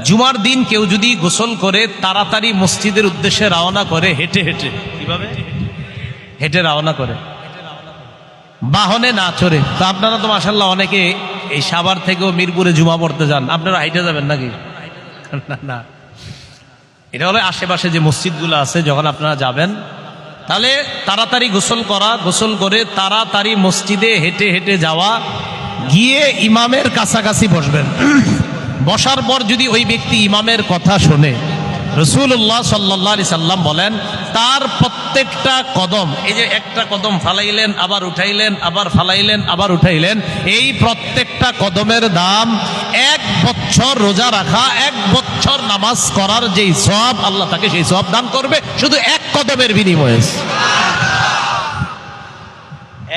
জুমার দিন কেউ যদি গোসল করে তাড়াতাড়ি মসজিদের উদ্দেশ্যে রওনা করে হেঁটে হেঁটে, কিভাবে হেঁটে রওনা করে, বাহনে না চড়ে। তো আপনারা তো মাশাআল্লাহ অনেকে এই সাভার থেকেও মিরপুরে জুমা পড়তে যান, আপনারা হাইটে যাবেন নাকি? না না, এটা হলো আশেপাশে যে মসজিদগুলো আছে, যখন আপনারা যাবেন তাহলে তাড়াতাড়ি গোসল করা, গোসল করে তাড়াতাড়ি মসজিদে হেঁটে হেঁটে যাওয়া, গিয়ে ইমামের কাছাকাছি বসবেন। বসার পর যদি ওই ব্যক্তি ইমামের কথা শোনে, রাসূলুল্লাহ সাল্লাল্লাহু আলাইহি সাল্লাম বলেন তার প্রত্যেকটা কদম, এই যে একটা কদম ফালাইলেন আবার উঠাইলেন, আবার ফালাইলেন আবার উঠাইলেন, এই প্রত্যেকটা কদমের দাম 1 বছর রোজা রাখা, 1 বছর নামাজ করার যেই সওয়াব, আল্লাহ তাকে সেই সওয়াব দান করবে শুধু 1 কদমের বিনিময়ে।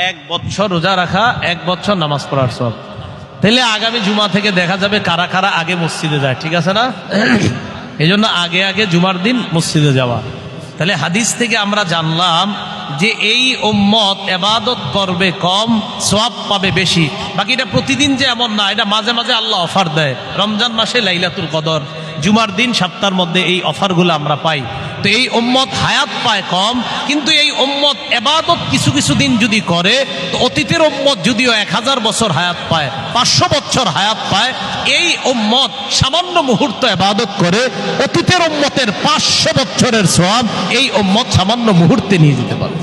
1 বছর রোজা রাখা, 1 বছর নামাজ পড়ার সওয়াব। তাহলে আগামী জুমা থেকে দেখা যাবে কারা কারা আগে মসজিদে যায়, ঠিক আছে না? এই জন্য আগে আগে জুমার দিন মসজিদে যাওয়া। তাহলে হাদিস থেকে আমরা জানলাম যে এই উম্মত ইবাদত করবে কম, সওয়াব পাবে বেশি। বাকি এটা প্রতিদিন যে এমন না, এটা মাঝে মাঝে আল্লাহ অফার দেয়। রমজান মাসে লাইলাতুল কদর, জুমার দিন সপ্তাহের মধ্যে এই অফারগুলো আমরা পাই। তো এই উম্মত হায়াত পায় কম, কিন্তু এই উম্মত ইবাদত কিছু কিছু দিন যদি করে, তো অতীতের উম্মত যদিও 1000 বছর হায়াত পায়, 500 বছর হায়াত পায়, এই উম্মত সামান্য মুহূর্ত ইবাদত করে অতীতের উম্মতের 500 বছরের সওয়াব এই উম্মত সামান্য মুহূর্তে নিয়ে যেতে পারে।